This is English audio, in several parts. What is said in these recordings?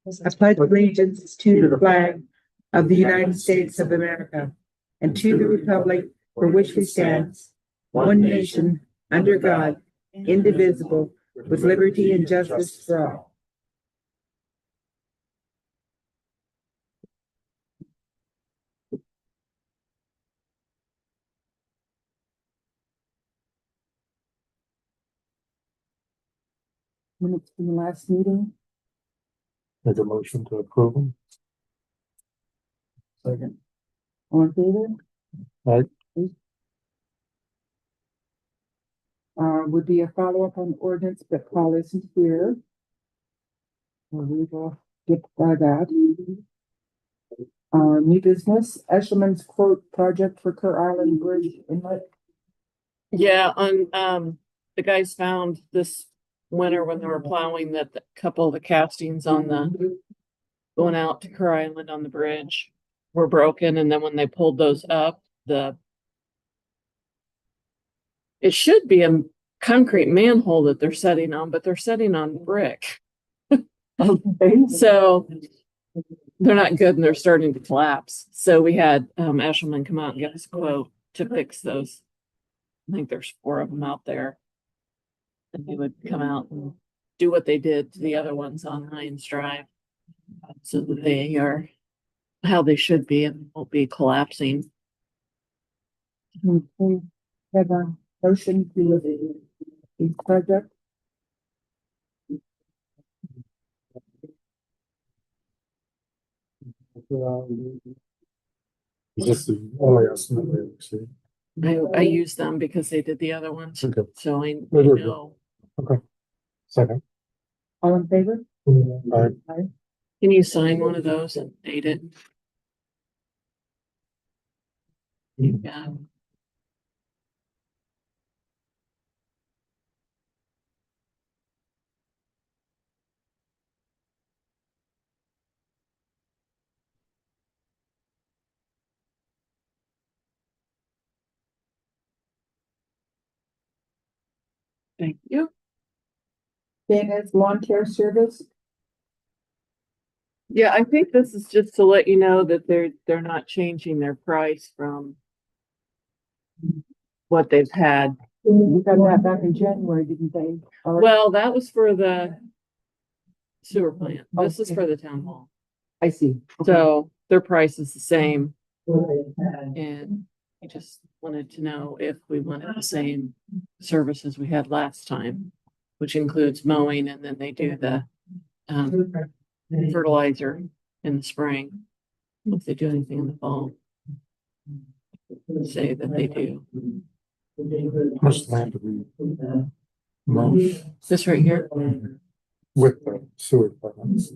I pledge allegiance to the flag of the United States of America and to the republic for which it stands, one nation, under God, indivisible, with liberty and justice for all. Minutes from the last meeting. Make a motion to approve them. Second. All in favor? Aye. Would be a follow-up on ordinance, but Paul isn't here. We will get by that. New business, Eshelman's quote project for Kerr Island Bridge Inlet. Yeah, on the guys found this winter when they were plowing that the couple of the castings on the going out to Kerr Island on the bridge were broken, and then when they pulled those up, it should be a concrete manhole that they're setting on, but they're setting on brick. So they're not good and they're starting to collapse. So we had Eshelman come out and give us a quote to fix those. I think there's 4 of them out there. And they would come out and do what they did to the other ones on Hines Drive, so that they are how they should be and won't be collapsing. Okay. Have a motion to the project. Is this the only estimate we received? I use them because they did the other ones, Okay. so I Very good. know. Second. All in favor? Aye. Can you sign one of those and date it? Yeah. Thank you. Dana's Lawn Care Service. Yeah, I think this is just to let you know that they're not changing their price from what they've had. We got that back in January, didn't they? Well, that was for the sewer plant. This is for the town hall. I see. So their price is the same. And I just wanted to know if we wanted the same services we had last time, which includes mowing, and then they do the fertilizer in the spring. If they do anything in the fall, say that they do. How much land do we mow This right here. with the sewer plants?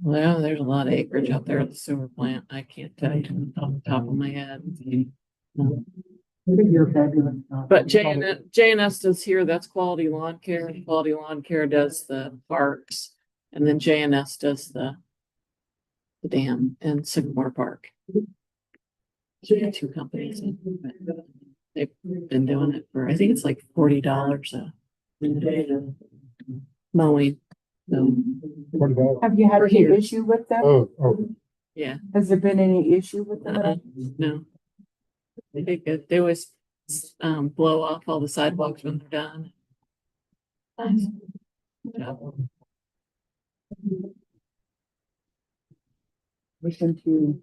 Well, there's a lot of acreage out there at the sewer plant. I can't tell you off the top of my head. No. You're fabulous. But J&S does here, that's Quality Lawn Care. Quality Lawn Care does the parks. And then J&S does the dam and Sycamore Park. So we got 2 companies. They've been doing it for, I think it's like $40 a mowing. So, What about? Have you had For any here. issue with them? Oh, yeah, Has there been any issue with them? no. They always blow off all the sidewalks when they're done. Nice. Good job. Mission to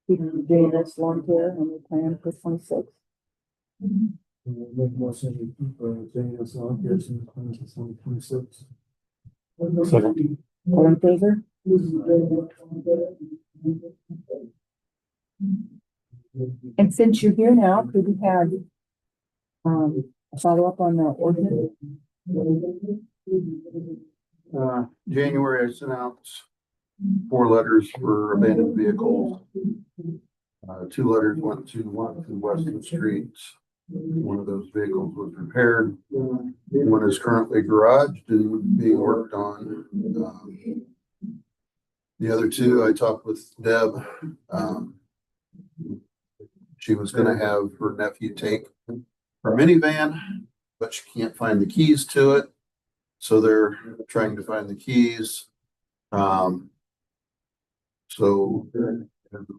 keep Dana's Lawn Care on the plan for 26. Make motion for Dana's Lawn Care since 2026. second. All in favor? And since you're here now, could we have a follow-up on the ordinance? January, I sent out 4 letters for abandoned vehicles. 2 letters went to Weston Street. One of those vehicles was repaired. One is currently garaged and being worked on. The other 2, I talked with Deb. She was gonna have her nephew take her minivan, but she can't find the keys to it. So they're trying to find the keys. So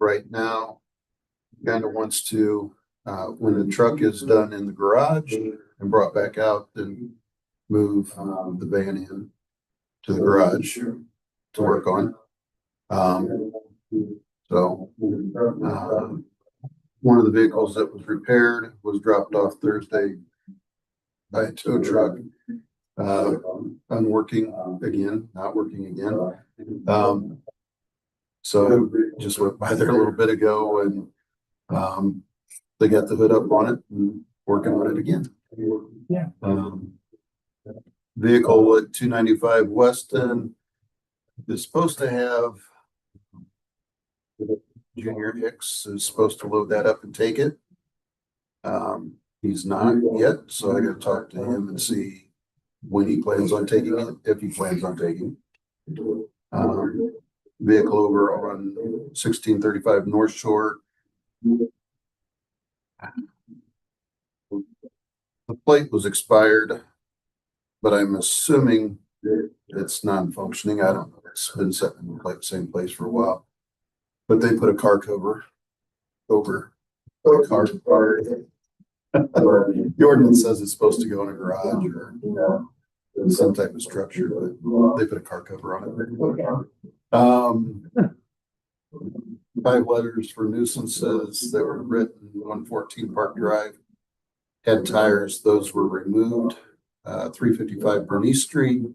right now, kind of wants to, when the truck is done in the garage and brought back out, then move the van in to the garage to work on. So one of the vehicles that was repaired was dropped off Thursday by a tow truck. Unworking again, not working again. So I just went by there a little bit ago and they got the hood up on it and working on it again. Yeah. Vehicle at 295 Weston is supposed to have Junior Hicks is supposed to load that up and take it. He's not yet, so I gotta talk to him and see when he plans on taking it, if he plans on taking it. Vehicle over on 1635 North Shore. The plate was expired, but I'm assuming it's non-functioning. I don't know. It's been set in the same place for a while. But they put a car cover over the car. The ordinance says it's supposed to go in a garage or some type of structure, but they put a car cover on it. 5 letters for nuisances that were written, 114 Park Drive. Had tires, those were removed. 355 Bernice Street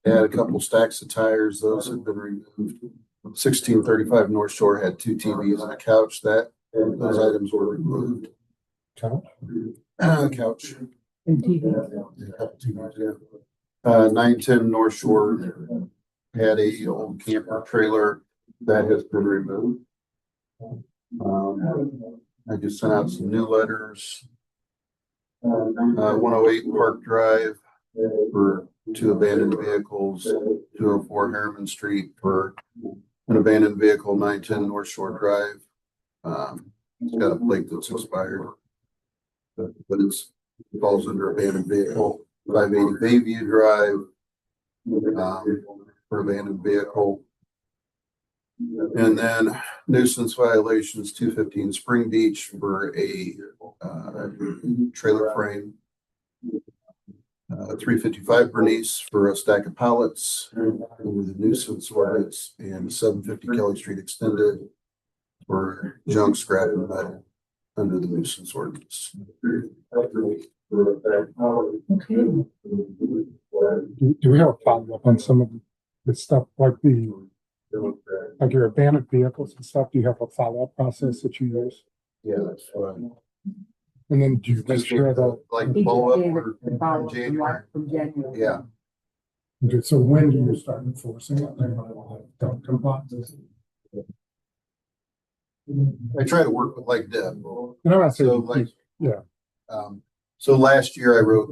had a couple stacks of tires, those have been removed. 1635 North Shore had 2 TVs and a couch, those items were removed. Couch? Couch. And TV. A couple TVs, yeah. 910 North Shore had a old camper trailer that has been removed. I just sent out some new letters. 108 Park Drive for 2 abandoned vehicles, 204 Harriman Street for an abandoned vehicle, 910 North Shore Drive. It's got a plate that's expired, but it falls under abandoned vehicle. 580 Bayview Drive for abandoned vehicle. And then nuisance violations, 215 Spring Beach for a trailer frame. 355 Bernice for a stack of pallets over the nuisance ordinance, and 750 Kelly Street Extended for junk, scrap, and metal under the nuisance ordinance. Okay. Do we have a follow-up on some of the stuff like like your abandoned vehicles and stuff? Do you have a follow-up process that you use? Yeah, that's fine. And then do you make sure that, Like He follow just gave up it for the follow-up from January. January. Yeah. so when do you start enforcing it? Don't comply. I try to work with like Deb. You know, I say, So like, yeah. So last year I wrote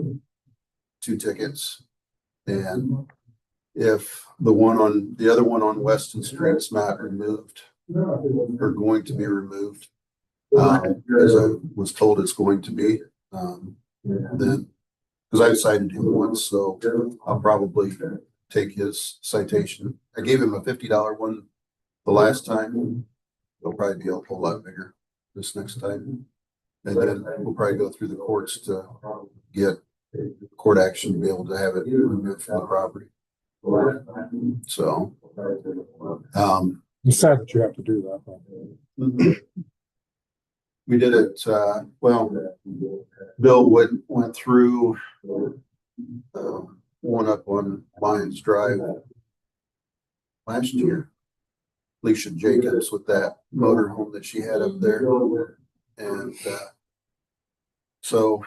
2 tickets, and if the other one on Weston Street's not removed or going to be removed, as I was told it's going to be, then, because I've cited him once, so I'll probably take his citation. I gave him a $50 one the last time. It'll probably be a whole lot bigger this next time. And then we'll probably go through the courts to get court action to be able to have it removed from the property. So, It's sad that you have to do that. But we did it, Bill went through, one up on Lions Drive last year. Alicia Jacobs with that motorhome that she had up there. And, so.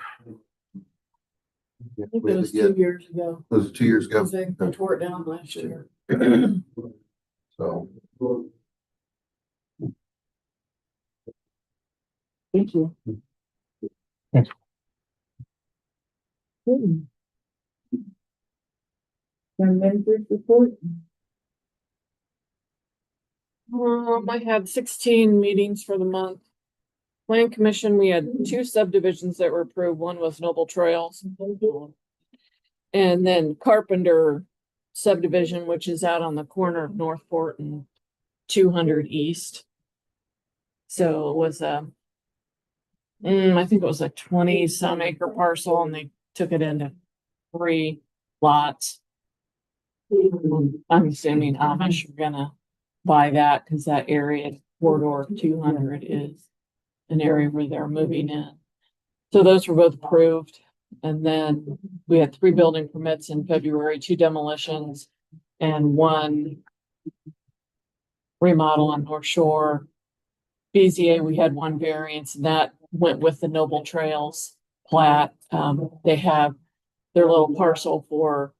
I think it was 2 years ago. Was it 2 years ago? They tore it down last year. So. Thank you. Thanks. Town manager's report. I had 16 meetings for the month. Plan Commission, we had 2 subdivisions that were approved. One was Noble Trails. And then Carpenter subdivision, which is out on the corner of Northport and 200 East. So it was I think it was a 20 some acre parcel, and they took it into 3 lots. I'm assuming Amish are gonna buy that because that area, corridor 200, is an area where they're moving in. So those were both approved. And then we had 3 building permits in February, 2 demolitions, and 1 remodel on North Shore. BZA, we had 1 variance, and that went with the Noble Trails plat. They have their little parcel for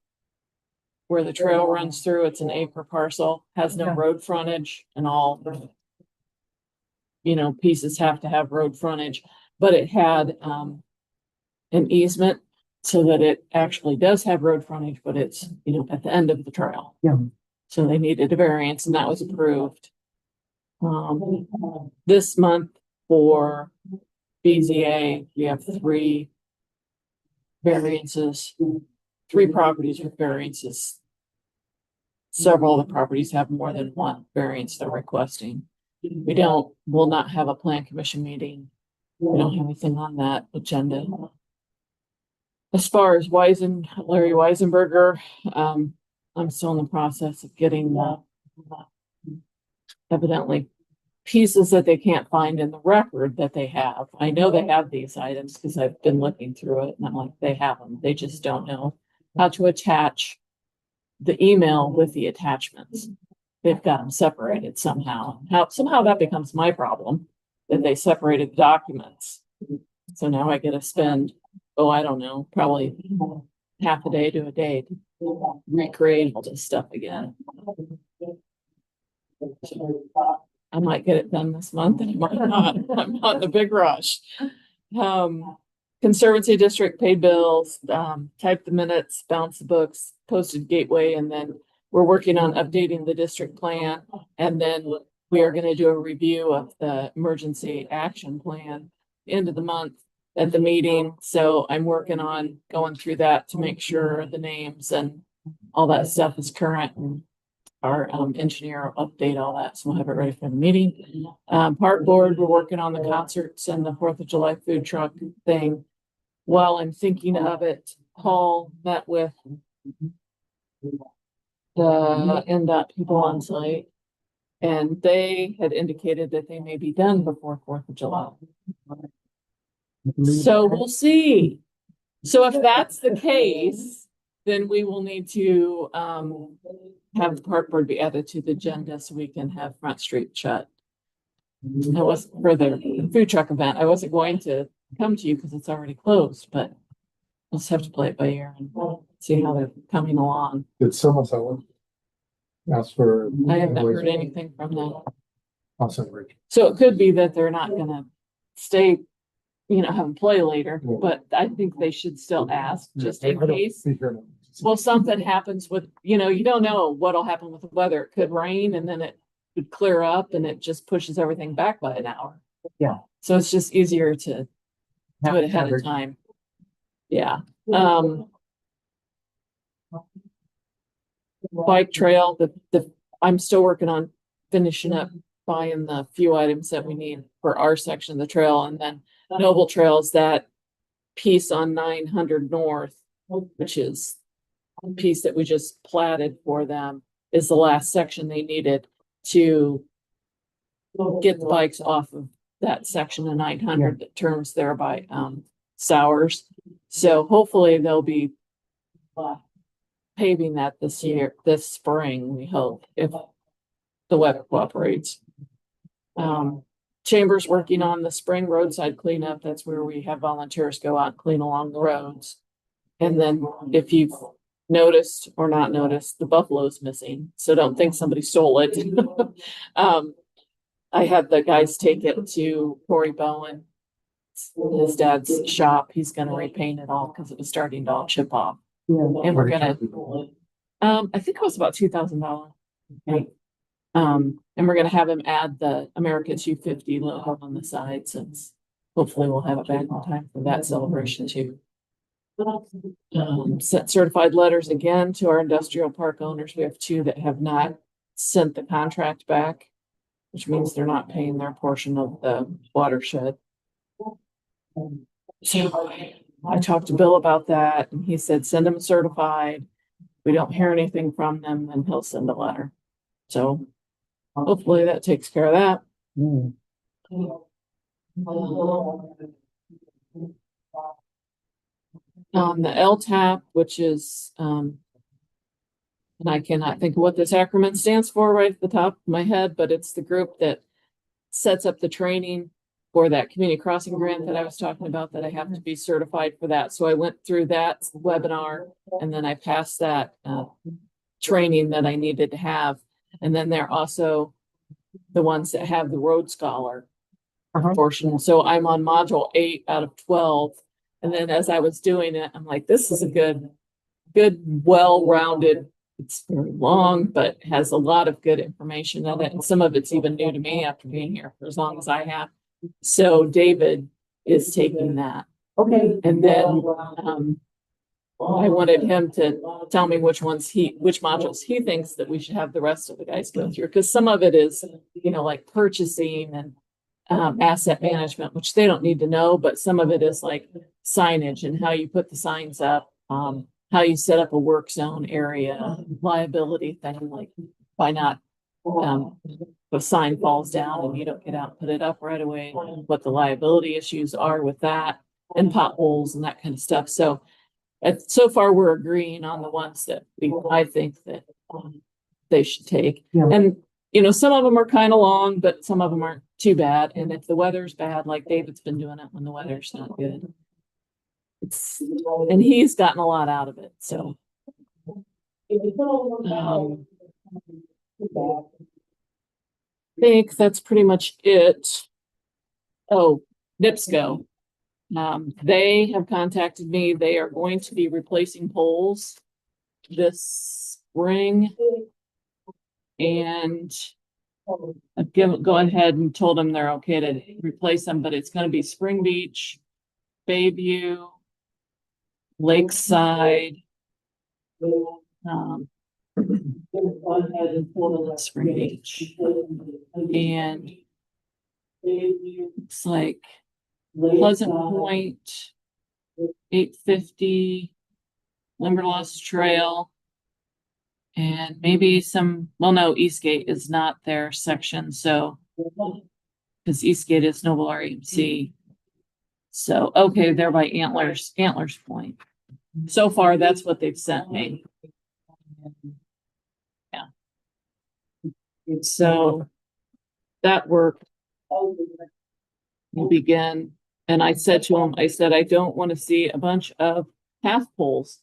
where the trail runs through. It's an acre parcel, has no road frontage, and all, pieces have to have road frontage, but it had, an easement so that it actually does have road frontage, but it's, at the end of the trail. Yeah. So they needed a variance, and that was approved. This month for BZA, we have 3 variances, 3 properties with variances. Several of the properties have more than 1 variance they're requesting. Will not have a plan commission meeting. We don't have anything on that agenda. As far as Larry Weisenberger, I'm still in the process of getting evidently pieces that they can't find in the record that they have. I know they have these items because I've been looking through it, and I'm like, they have them. They just don't know how to attach the email with the attachments. They've got them separated somehow. Somehow that becomes my problem, that they separated the documents. So now I get to spend, I don't know, probably half a day to a day to recreate all this stuff again. I might get it done this month, and I might not. I'm not in a big rush. Conservancy district paid bills, typed the minutes, bounced the books, posted gateway, and then we're working on updating the district plan. And then we are going to do a review of the emergency action plan end of the month at the meeting. So I'm working on going through that to make sure the names and all that stuff is current, and our engineer will update all that. So we'll have it ready for the meeting. Park board, we're working on the concerts and the 4th of July food truck thing. While I'm thinking of it, Paul met with the NDOT people on site, and they had indicated that they may be done before 4th of July. So we'll see. So if that's the case, then we will need to have the park board be added to the agenda so we can have Front Street shut. That was for the food truck event. I wasn't going to come to you because it's already closed, but we'll just have to play it by ear and see how they're coming along. Did someone ask for? I have not heard anything from them. Awesome, Rich. So it could be that they're not gonna stay, have them play later, but I think they should still ask just in case. Well, something happens with, you don't know what'll happen with the weather. It could rain and then it could clear up and it just pushes everything back by an hour. Yeah. So it's just easier to do it ahead of time. Yeah. Bike trail, I'm still working on finishing up buying the few items that we need for our section of the trail, and then Noble Trails, that piece on 900 North, which is a piece that we just platted for them, is the last section they needed to get the bikes off of that section of 900 that turns there by Sowers. So hopefully they'll be paving that this spring, we hope, if the weather cooperates. Chambers working on the spring roadside cleanup. That's where we have volunteers go out and clean along the roads. And then if you've noticed or not noticed, the buffalo's missing. So don't think somebody stole it. I had the guys take it to Corey Bowen, his dad's shop. He's going to repaint it all because it was starting to all chip off. And we're going to, I think it was about $2,000. Okay. And we're going to have him add the America 250 logo on the side, since hopefully we'll have it back in time for that celebration too. Sent certified letters again to our industrial park owners. We have two that have not sent the contract back, which means they're not paying their portion of the watershed. So I talked to Bill about that and he said, send them certified. We don't hear anything from them, then he'll send a letter. So hopefully that takes care of that. The LTAP, which is, and I cannot think of what this acronym stands for right at the top of my head, but it's the group that sets up the training for that community crossing grant that I was talking about, that I have to be certified for that. So I went through that webinar and then I passed that training that I needed to have. And then they're also the ones that have the road scholar portion. So I'm on module 8 out of 12. And then as I was doing it, I'm like, this is a good, well-rounded, it's very long, but has a lot of good information in it. And some of it's even new to me after being here for as long as I have. So David is taking that. Okay. And then I wanted him to tell me which modules he thinks that we should have the rest of the guys go through. Because some of it is, like purchasing and asset management, which they don't need to know, but some of it is like signage and how you put the signs up, how you set up a work zone area, liability thing, like by not, the sign falls down and you don't get out and put it up right away, what the liability issues are with that, and potholes and that kind of stuff. So so far we're agreeing on the ones that I think that they should take. Yeah. And some of them are kind of long, but some of them aren't too bad. And if the weather's bad, like David's been doing it when the weather's not good, and he's gotten a lot out of it. So I think that's pretty much it. Oh, NIPSCO. They have contacted me. They are going to be replacing poles this spring. And I've gone ahead and told them they're okay to replace them, but it's going to be Spring Beach, Bayview, Lakeside. Spring Beach. And it's like Pleasant Point, 850, Limberlost Trail, and maybe no, Eastgate is not their section. So, because Eastgate is Noble RMC. So, okay, they're by Antlers Point. So far, that's what they've sent me. Yeah. So that work will begin. And I said to him, I don't want to see a bunch of half poles.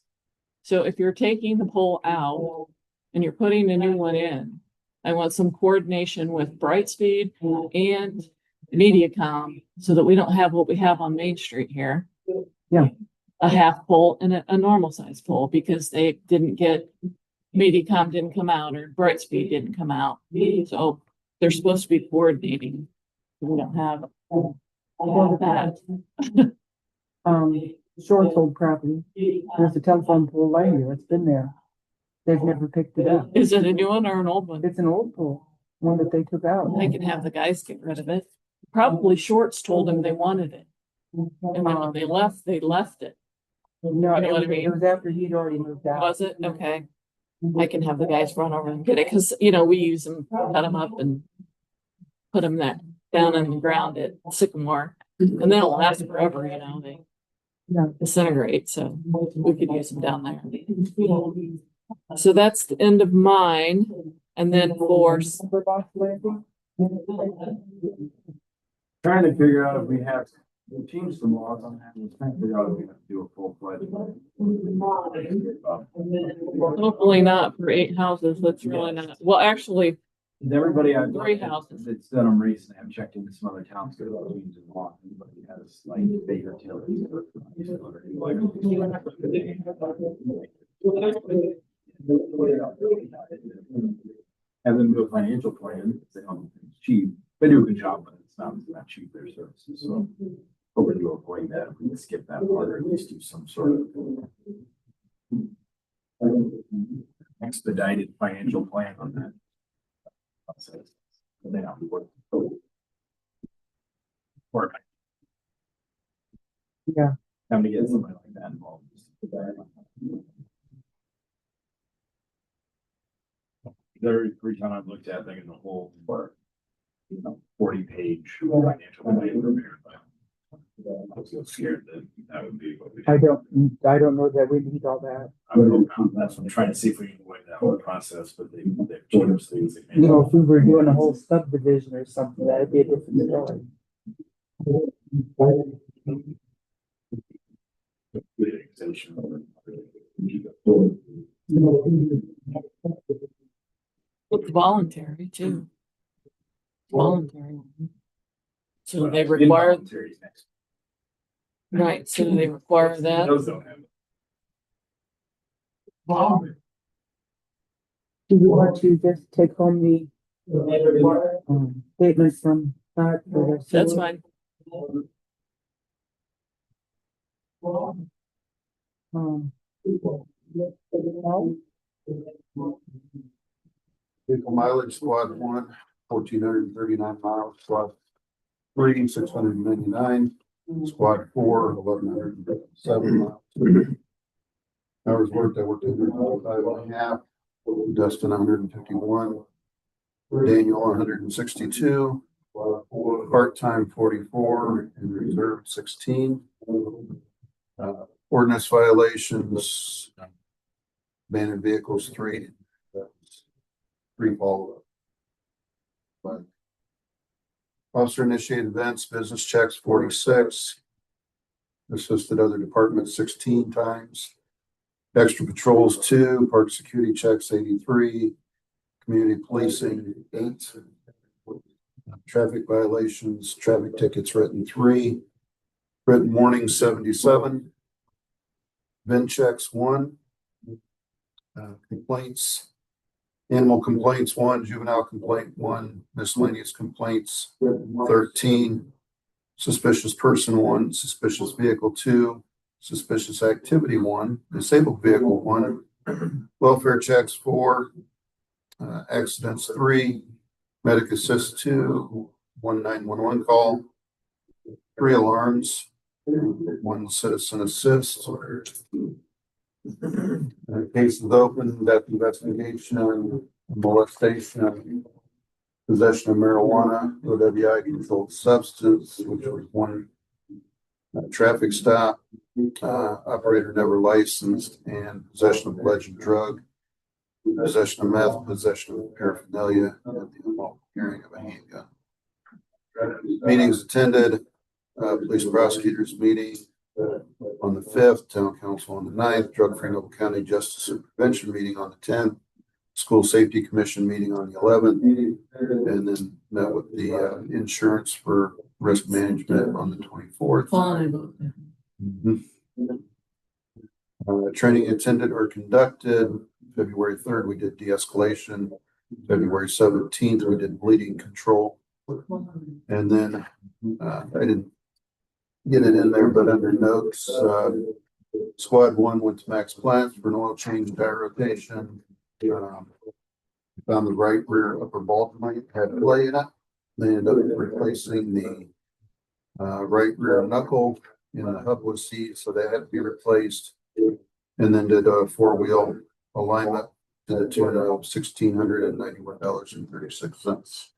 So if you're taking the pole out and you're putting a new one in, I want some coordination with Brightspeed and Mediacom so that we don't have what we have on Main Street here. Yeah. A half pole and a normal size pole, because they didn't get, Mediacom didn't come out or Brightspeed didn't come out. So they're supposed to be coordinating. We don't have that. Short's old property. There's a telephone pole right here. It's been there. They've never picked it up. Is it a new one or an old one? It's an old pole, one that they took out. They can have the guys get rid of it. Probably Shorts told them they wanted it. And then when they left it. No, You know what I it mean? was after he'd already moved out. Was it? Okay. I can have the guys run over and get it, because, we use them, cut them up and put them down in the ground at Sycamore. And they'll last forever, they disintegrate. So we could use them down there. So that's the end of mine. And then for Trying to figure out if we changed some laws on that. We're trying to figure out if we have to do a full fledged. hopefully not for 8 houses. That's really not. Well, actually, Everybody I've 3 houses. that's done them recently, I've checked into some other towns, because they're changing the law. Anybody has like bigger utilities. Have them do a financial plan. They don't think it's cheap. They do a good job, but it's not cheap, their services. So hoping to avoid that, if we can skip that part, or at least do some sort of expedited financial plan on that process. And then I'll be working. Or Yeah. having to get somebody like that involved. Every time I've looked at, thinking the whole, 40-page financial plan prepared by. I was so scared that that would be what we. I don't know that we need all that. I would hope not. That's what I'm trying to see if we can avoid that whole process, but they've changed things. You know, if we were doing a whole subdivision or something, that'd be a different story. It's voluntary too. Voluntary. So they require, right, so they require that. Those don't have. Do you want to just take home the statement from that? That's fine. Vehicle mileage, squad 1, 1,439 miles, squad 3, 699, squad 4, 1,107 miles. Hours worked, I worked 125.5, Dustin 151, Daniel 162, part-time 44, and reserve 16. Ordinance violations, abandoned vehicles 3. Three follow-up. But officer initiated events, business checks 46. Assisted other departments 16 times. Extra patrols 2, park security checks 83, community policing 8. Traffic violations, traffic tickets written 3, written warnings 77. VIN checks 1. Complaints. Animal complaints 1, juvenile complaint 1, miscellaneous complaints 13, suspicious person 1, suspicious vehicle 2, suspicious activity 1, disabled vehicle 1, welfare checks 4, accidents 3, medic assist 2, 1 911 call, 3 alarms, 1 citizen assist. Case is open, death investigation, molestation, possession of marijuana, OWI controlled substance, which was 1 traffic stop, operator never licensed, and possession of alleged drug, possession of meth, possession of paraphernalia, and the unlawful carrying of a handgun. Meetings attended, police prosecutors meeting on the 5th, town council on the 9th, drug-free Noble County Justice and Prevention meeting on the 10th, school safety commission meeting on the 11th, and then met with the insurance for risk management on the 24th. Training attended or conducted. February 3rd, we did de-escalation. February 17th, we did bleeding control. And then I didn't get it in there, but under notes, squad 1 went to Max Plants for an oil change, tire rotation. Found the right rear upper ball joint had play in it. They ended up replacing the right rear knuckle in the hubless seat, so they had to be replaced. And then did a 4-wheel alignment to the tune of $1,691.36.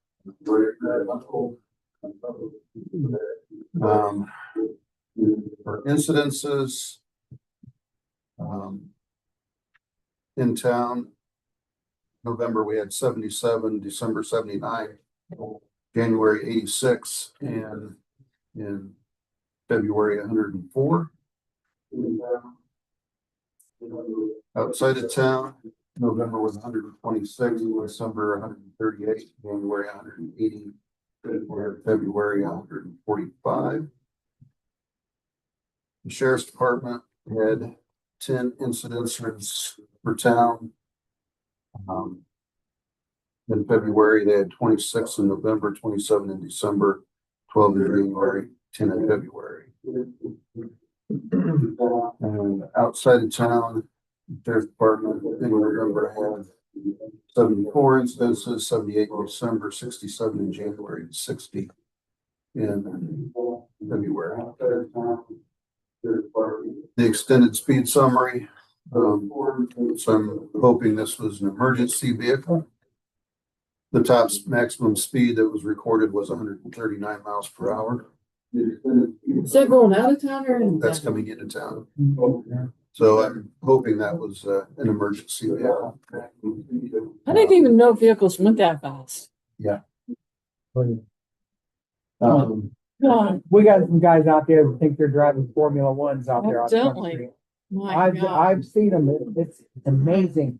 For incidences in town, November we had 77, December 79, January 86, and in February 104. Outside of town, November was 126, December 138, January 180, February 145. The sheriff's department had 10 incidents for town. In February, they had 26 in November, 27 in December, 12 in January, 10 in February. And outside of town, Sheriff's Department in November had 74 instances, 78 in December, 67 in January, and 60 in February. The extended speed summary. So I'm hoping this was an emergency vehicle. The top maximum speed that was recorded was 139 miles per hour. Is that going out of town or in? That's coming into town. So I'm hoping that was an emergency vehicle. I didn't even know vehicles went that fast. We got some guys out there that think they're driving Formula Ones out there on Front Evidently. Street. My I've God. seen them. It's amazing.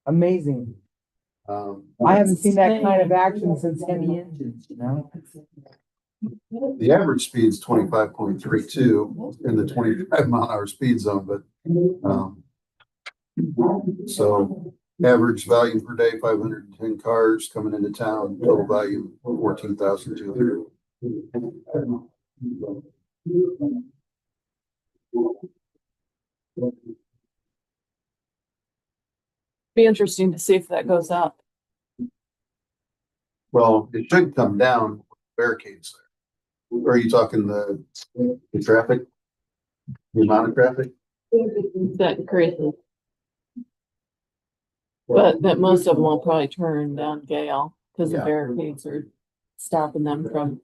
Amazing. Um, I haven't seen that kind of action since heavy engines, you know? The average speed is 25.32 in the 25-mile-an-hour speed zone, but so average volume per day, 510 cars coming into town, total volume 14,200. Be interesting to see if that goes up. Well, it should come down with barricades there. Or are you talking the traffic? The amount of traffic? That crazy. But that most of them will probably turn down Gale because the Yeah. barricades are stopping them from.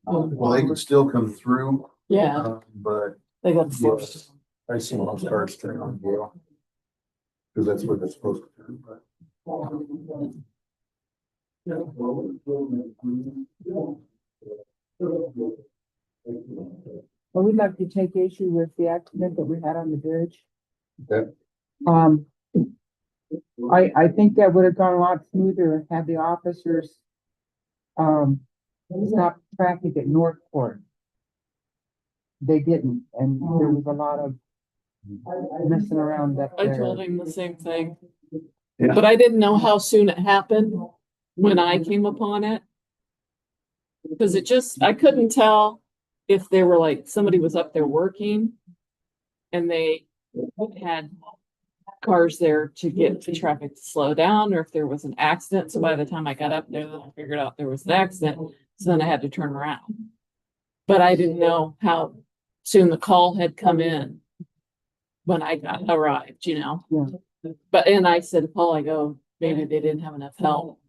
Well, they can still come through, Yeah, but they got. yes, I see most cars turn on Gale. Because that's where they're supposed to turn, but. Well, we'd like to take issue with the accident that we had on the bridge. Okay. I think that would have gone a lot smoother had the officers stop traffic at Northport. They didn't, and there was a lot of messing around up I there. told him the same thing. Yeah. But I didn't know how soon it happened when I came upon it. Because I couldn't tell if they were like, somebody was up there working and they had cars there to get the traffic to slow down, or if there was an accident. So by the time I got up there, I figured out there was an accident. So then I had to turn around. But I didn't know how soon the call had come in when I arrived, you know? Yeah. But, and I said, Paul, I go, maybe they didn't have enough help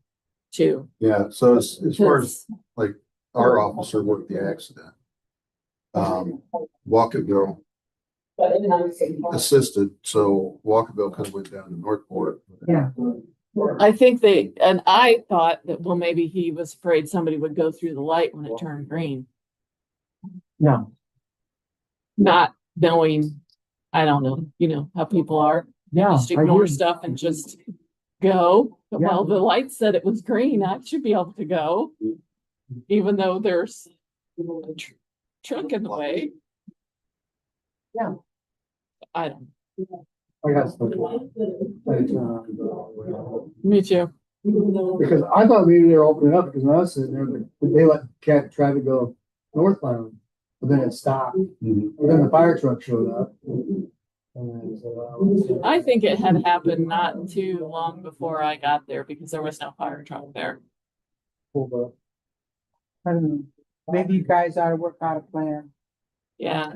too. Yeah, so as far as 'Cause like our officer worked the accident. Walkerville assisted, so Walkerville kind of went down to Northport. Yeah. I think I thought that, well, maybe he was afraid somebody would go through the light when it turned green, No. not knowing, I don't know, you know, how people are. Yeah. Just I ignore agree. stuff and just go. Yeah. Well, the light said it was green. I should be able to go, even though there's a truck in the way. Yeah. I don't. I got some. Me too. Because I thought maybe they were opening up because when I was sitting there, they let traffic go northbound, but then it stopped. Mhm. And then the fire truck showed up. And so, I think it had happened not too long before I got there because there was no fire truck there. pulled up. I don't know. Maybe you guys ought to work out a plan. Yeah.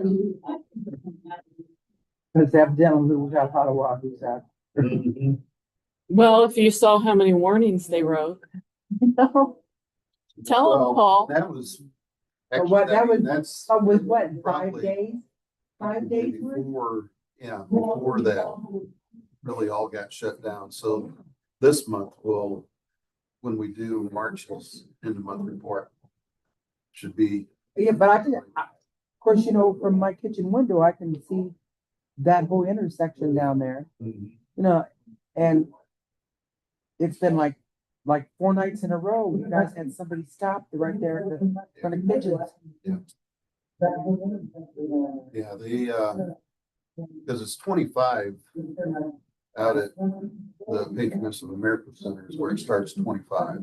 Because evidently we got a lot of wahoos out. Well, if you saw how many warnings they wrote, tell them, Well, Paul. that was. But what, that was- That's. Oh, with what, 5 Probably- days? 5 days worth? Before that really all got shut down. So this month when we do March's end of month report, should be. Yeah, but of course, you know, from my kitchen window, I can see that whole intersection down there, you know, and it's been like 4 nights in a row, you guys had somebody stopped right there at the front of kitchens. Yeah, because it's 25 out at the Patriots of America Center is where it starts 25.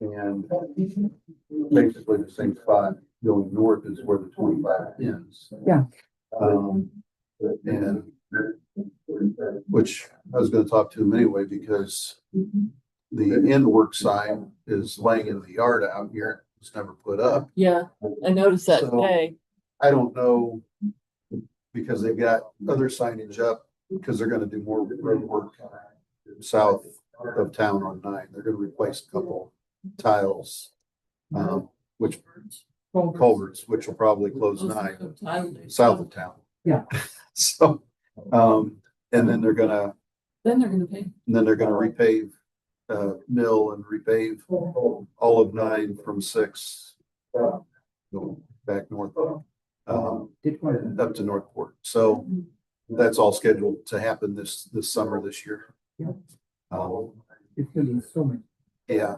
And basically the same spot going north is where the 25 ends. Yeah. And which I was gonna talk to him anyway, because the end work sign is laying in the yard out here. It's never put up. Yeah, I noticed that So- today. I don't know, because they've got other signage up, because they're gonna do more road work south of town on 9. They're gonna replace a couple tiles, which culverts, which will probably close 9 south of town. Yeah. So, and then they're gonna Then they're gonna pay. And then they're gonna repave, mill and repave all of 9 from 6. Go back north, Did one. up to Northport. So that's all scheduled to happen this summer, this year. Yeah. Um, It's gonna be so much. yeah,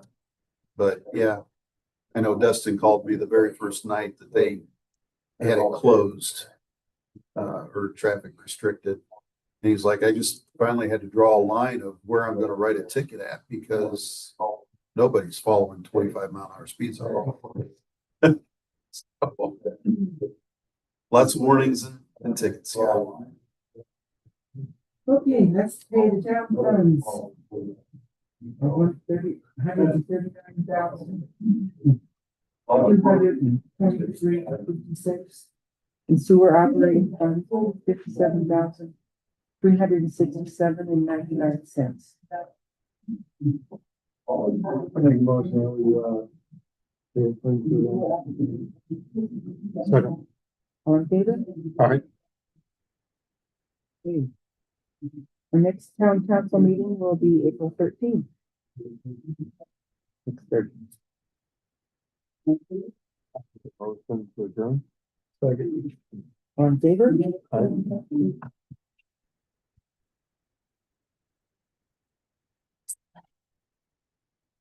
but yeah, I know Dustin called me the very first night that they had it closed, or traffic restricted. And he's like, I just finally had to draw a line of where I'm gonna write a ticket at, because nobody's following 25-mile-an-hour speed zone. So, lots of warnings and tickets. Yeah. Okay, let's pay the town funds. 139,000. 223.56. And sewer operating fund, 57,367.99. I make a motion that we, Second. All in favor? All right. Okay. Our next town council meeting will be April 13th. 6:30. Motion to adjourn. second. All in favor?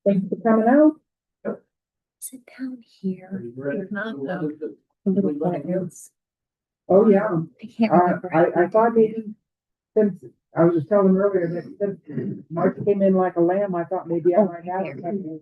Thanks for coming out. Sit down here. If not, though. A little flat notes. Oh, yeah. I can't remember. I thought maybe, since, I was just telling them earlier that since March came in like a lamb, I thought maybe I Oh, might have here. something.